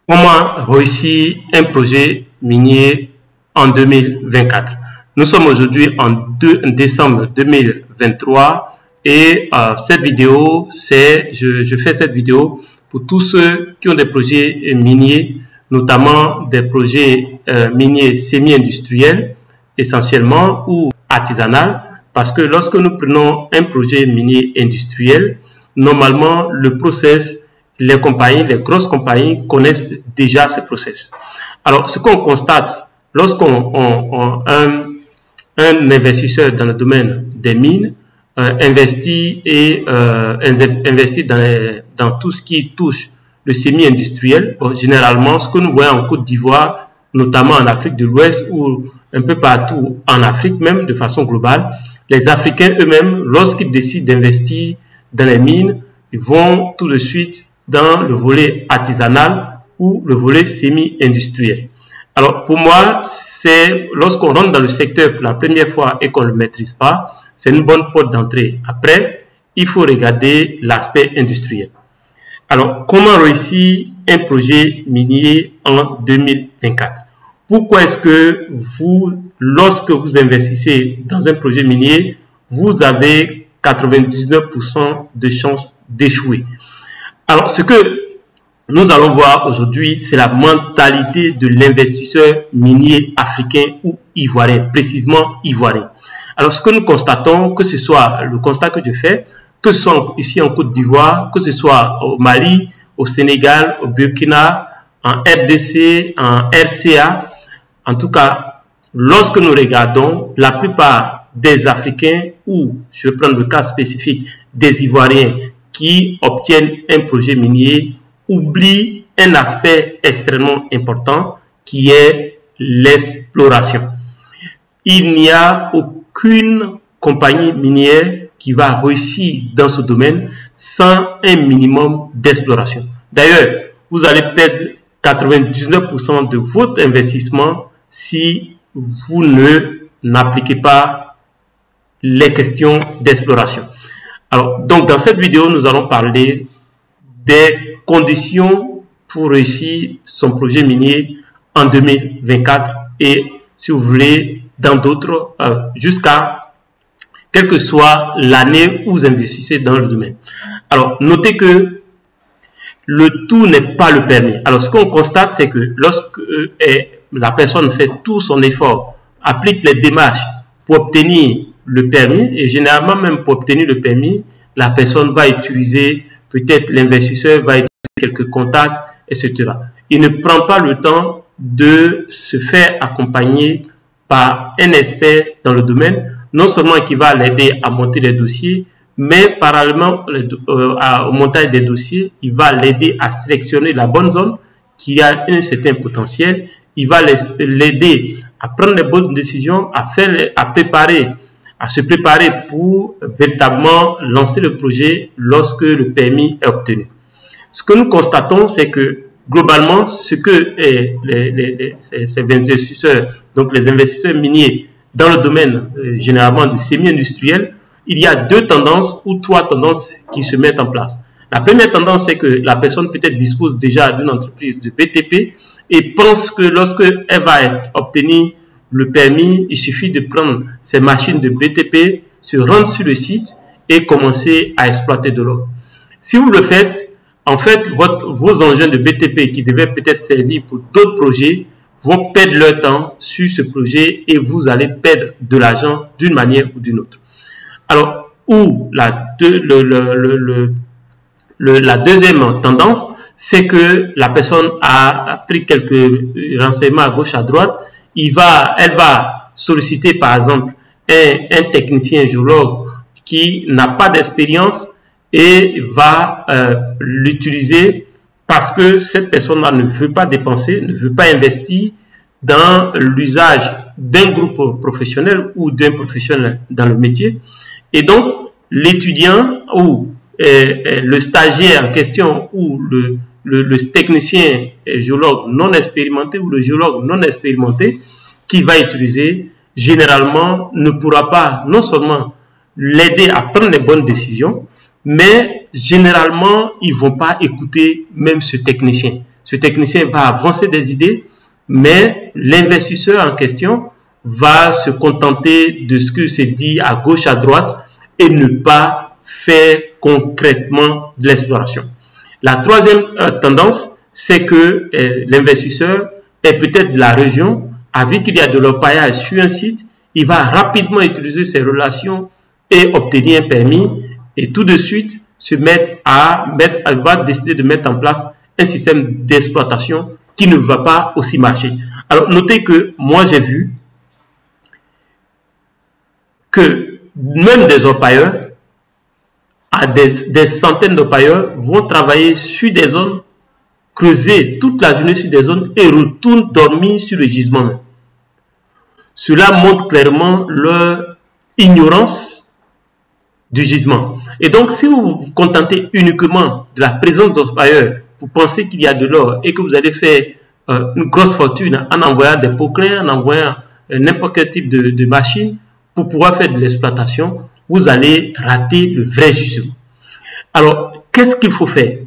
Comment réussir un projet minier en 2024? Nous sommes aujourd'hui en décembre 2023 et cette vidéo, je fais cette vidéo pour tous ceux qui ont des projets miniers, notamment des projets miniers semi-industriels essentiellement ou artisanal, parce que lorsque nous prenons un projet minier industriel, normalement le process, les grosses compagnies connaissent déjà ce process. Alors, ce qu'on constate lorsqu'un investisseur dans le domaine des mines investit dans tout ce qui touche le semi-industriel, généralement, ce que nous voyons en Côte d'Ivoire, notamment en Afrique de l'Ouest ou un peu partout en Afrique, même de façon globale, les Africains eux-mêmes, lorsqu'ils décident d'investir dans les mines, ils vont tout de suite dans le volet artisanal ou le volet semi-industriel. Alors pour moi, c'est lorsqu'on rentre dans le secteur pour la première fois et qu'on ne le maîtrise pas, c'est une bonne porte d'entrée. Après, il faut regarder l'aspect industriel. Alors, comment réussir un projet minier en 2024? Pourquoi est-ce que lorsque vous investissez dans un projet minier, vous avez 99% de chances d'échouer? Alors, ce que nous allons voir aujourd'hui, c'est la mentalité de l'investisseur minier africain ou ivoirien, précisément ivoirien. Alors, ce que nous constatons, que ce soit le constat que je fais, que ce soit ici en Côte d'Ivoire, que ce soit au Mali, au Sénégal, au Burkina, en RDC, en RCA, en tout cas, lorsque nous regardons, la plupart des Africains ou, je vais prendre le cas spécifique, des Ivoiriens qui obtiennent un projet minier, oublient un aspect extrêmement important qui est l'exploration. Il n'y a aucune compagnie minière qui va réussir dans ce domaine sans un minimum d'exploration. D'ailleurs, vous allez perdre 99% de votre investissement si vous n'appliquez pas les questions d'exploration. Alors, donc dans cette vidéo, nous allons parler des conditions pour réussir son projet minier en 2024 et, si vous voulez, dans d'autres, jusqu'à quelle que soit l'année où vous investissez dans le domaine. Alors, notez que le tout n'est pas le permis. Alors, ce qu'on constate, c'est que lorsque la personne fait tout son effort, applique les démarches pour obtenir le permis, et généralement même pour obtenir le permis, la personne va utiliser, peut-être l'investisseur va utiliser quelques contacts, etc. Il ne prend pas le temps de se faire accompagner par un expert dans le domaine, non seulement qui va l'aider à monter les dossiers, mais parallèlement au montage des dossiers, il va l'aider à sélectionner la bonne zone qui a un certain potentiel. Il va l'aider à prendre les bonnes décisions, à se préparer pour véritablement lancer le projet lorsque le permis est obtenu. Ce que nous constatons, c'est que globalement, ce que ces investisseurs, donc les investisseurs miniers dans le domaine généralement du semi-industriel, il y a deux tendances ou trois tendances qui se mettent en place. La première tendance, c'est que la personne peut-être dispose déjà d'une entreprise de BTP et pense que lorsque elle va obtenir le permis, il suffit de prendre ses machines de BTP, se rendre sur le site et commencer à exploiter de l'or. Si vous le faites, en fait, vos engins de BTP qui devaient peut-être servir pour d'autres projets vont perdre leur temps sur ce projet et vous allez perdre de l'argent d'une manière ou d'une autre. Alors, la deuxième tendance, c'est que la personne a pris quelques renseignements à gauche, à droite. Elle va solliciter, par exemple, un technicien géologue qui n'a pas d'expérience et va l'utiliser parce que cette personne-là ne veut pas dépenser, ne veut pas investir dans l'usage d'un groupe professionnel ou d'un professionnel dans le métier. Et donc, l'étudiant ou le stagiaire en question ou le technicien géologue non expérimenté ou le géologue non expérimenté qui va utiliser, généralement, ne pourra pas non seulement l'aider à prendre les bonnes décisions, mais généralement, ils vont pas écouter même ce technicien. Ce technicien va avancer des idées, mais l'investisseur en question va se contenter de ce que c'est dit à gauche, à droite et ne pas faire concrètement de l'exploration. La troisième tendance, c'est que l'investisseur est peut-être de la région, a vu qu'il y a de l'orpaillage sur un site, il va rapidement utiliser ses relations et obtenir un permis et tout de suite va décider de mettre en place un système d'exploitation qui ne va pas aussi marcher. Alors, notez que moi, j'ai vu que même des orpailleurs, des centaines d'orpailleurs vont travailler sur des zones, creuser toute la journée sur des zones et retournent dormir sur le gisement. Cela montre clairement leur ignorance du gisement. Et donc, si vous vous contentez uniquement de la présence d'orpailleurs, vous pensez qu'il y a de l'or et que vous allez faire une grosse fortune en envoyant des poquelins, en envoyant n'importe quel type de machine pour pouvoir faire de l'exploitation, vous allez rater le vrai gisement. Alors, qu'est-ce qu'il faut faire?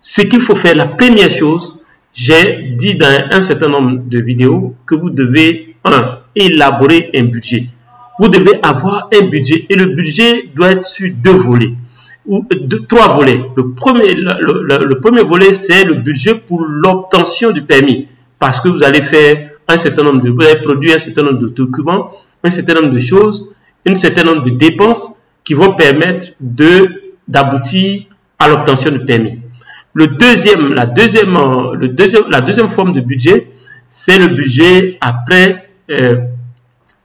Ce qu'il faut faire, la première chose, j'ai dit dans un certain nombre de vidéos que vous devez, élaborer un budget. Vous devez avoir un budget et le budget doit être sur deux volets ou trois volets. Le premier volet, c'est le budget pour l'obtention du permis parce que vous allez faire un certain nombre vous allez produire un certain nombre de documents, un certain nombre de choses, un certain nombre de dépenses qui vont permettre d'aboutir à l'obtention du permis. La deuxième forme de budget, c'est le budget après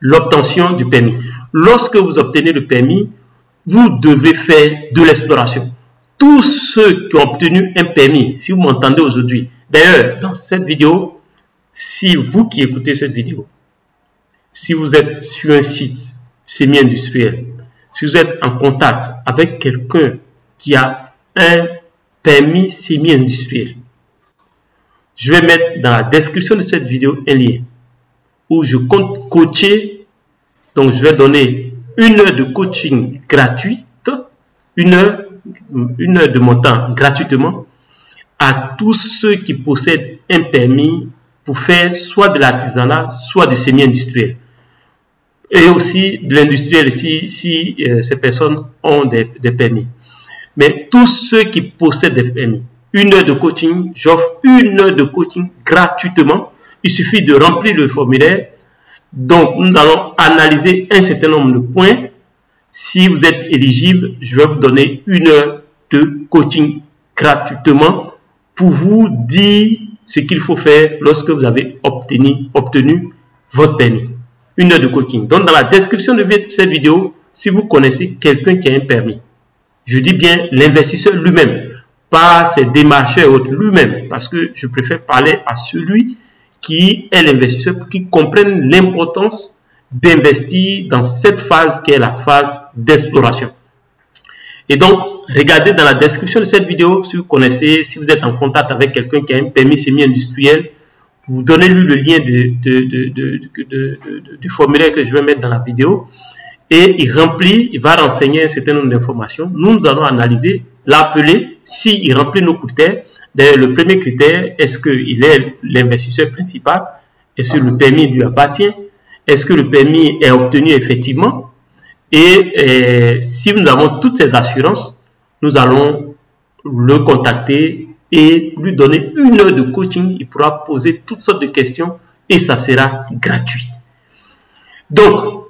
l'obtention du permis. Lorsque vous obtenez le permis, vous devez faire de l'exploration. Tous ceux qui ont obtenu un permis, si vous m'entendez aujourd'hui, d'ailleurs, dans cette vidéo, si vous qui écoutez cette vidéo, si vous êtes sur un site semi-industriel, si vous êtes en contact avec quelqu'un qui a un permis semi-industriel, je vais mettre dans la description de cette vidéo un lien où je compte coacher. Donc, je vais donner 1 heure de coaching gratuite, 1 heure de mon temps gratuitement à tous ceux qui possèdent un permis pour faire soit de l'artisanat, soit du semi-industriel. Et aussi de l'industriel si ces personnes ont des permis. Mais tous ceux qui possèdent des permis, 1 heure de coaching, j'offre 1 heure de coaching gratuitement. Il suffit de remplir le formulaire. Donc, nous allons analyser un certain nombre de points. Si vous êtes éligible, je vais vous donner 1 heure de coaching gratuitement pour vous dire ce qu'il faut faire lorsque vous avez obtenu votre permis. 1 heure de coaching. Donc, dans la description de cette vidéo, si vous connaissez quelqu'un qui a un permis, je dis bien l'investisseur lui-même, pas ses démarcheurs ou autres, lui-même, parce que je préfère parler à celui qui est l'investisseur pour qu'il comprenne l'importance d'investir dans cette phase qui est la phase d'exploration. Et donc, regardez dans la description de cette vidéo si vous connaissez, si vous êtes en contact avec quelqu'un qui a un permis semi-industriel, vous donnez-lui le lien du formulaire que je vais mettre dans la vidéo et il remplit, il va renseigner un certain nombre d'informations. Nous allons analyser, l'appeler, s'il remplit nos critères. D'ailleurs, le premier critère, est-ce qu'il est l'investisseur principal? Est-ce que le permis lui appartient? Est-ce que le permis est obtenu effectivement? Et si nous avons toutes ces assurances, nous allons le contacter et lui donner 1 heure de coaching. Il pourra poser toutes sortes de questions et ça sera gratuit. Donc,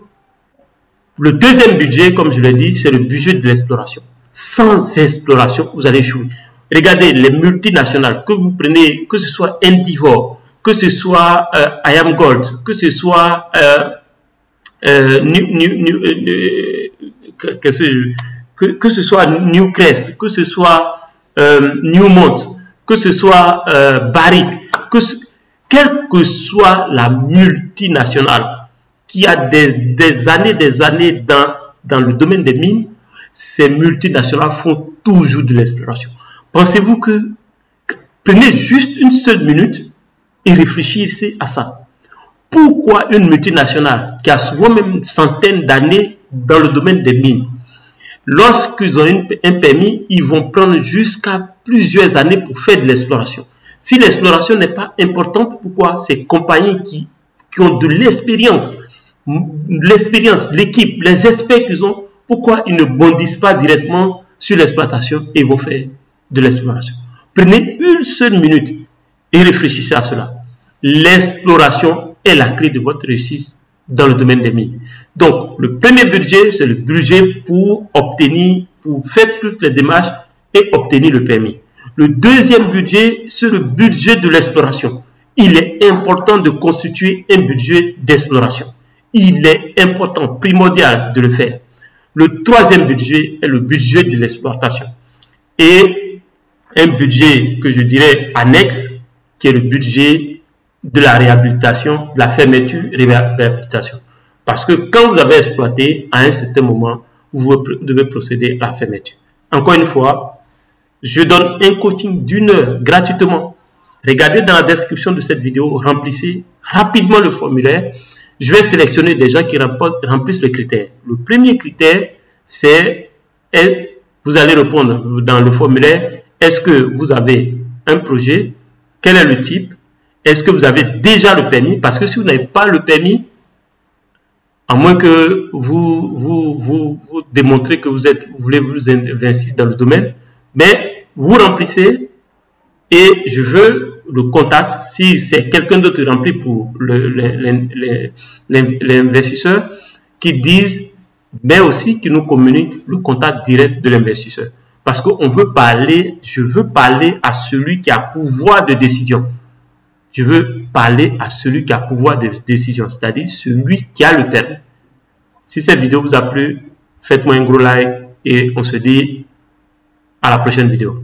le deuxième budget, comme je l'ai dit, c'est le budget de l'exploration. Sans exploration, vous allez échouer. Regardez les multinationales, que vous prenez, que ce soit Endeavor, que ce soit IAM Gold, que ce soit que ce soit Newcrest, que ce soit Newmont, que ce soit Barrick, quelle que soit la multinationale qui a des années dans le domaine des mines, ces multinationales font toujours de l'exploration. Pensez-vous que prenez juste une seule minute et réfléchissez à ça. Pourquoi une multinationale qui a souvent même une centaine d'années dans le domaine des mines, lorsqu'ils ont un permis, ils vont prendre jusqu'à plusieurs années pour faire de l'exploration? Si l'exploration n'est pas importante, pourquoi ces compagnies qui ont de l'expérience, l'équipe, les experts qu'ils ont, pourquoi ils ne bondissent pas directement sur l'exploitation et vont faire de l'exploration? Prenez une seule minute et réfléchissez à cela. L'exploration est la clé de votre réussite dans le domaine des mines. Donc, le premier budget, c'est le budget pour faire toutes les démarches et obtenir le permis. Le deuxième budget, c'est le budget de l'exploration. Il est important de constituer un budget d'exploration. Il est important, primordial de le faire. Le troisième budget est le budget de l'exploitation. Et un budget que je dirais annexe, qui est le budget de la réhabilitation, de la fermeture et réhabilitation. Parce que quand vous avez exploité, à un certain moment, vous devez procéder à la fermeture. Encore une fois, je donne un coaching d'1 heure gratuitement. Regardez dans la description de cette vidéo, remplissez rapidement le formulaire. Je vais sélectionner des gens qui remplissent les critères. Le premier critère, c'est, vous allez répondre dans le formulaire, est-ce que vous avez un projet? Quel est le type? Est-ce que vous avez déjà le permis? Parce que si vous n'avez pas le permis, à moins que vous démontrez que vous voulez vous investir dans le domaine, mais vous remplissez et je veux le contact. Si c'est quelqu'un d'autre qui remplit pour l'investisseur, qui disent, mais aussi qui nous communique le contact direct de l'investisseur. Parce qu'on veut parler, je veux parler à celui qui a pouvoir de décision. Je veux parler à celui qui a pouvoir de décision, c'est-à-dire celui qui a le permis. Si cette vidéo vous a plu, faites-moi un gros like et on se dit à la prochaine vidéo.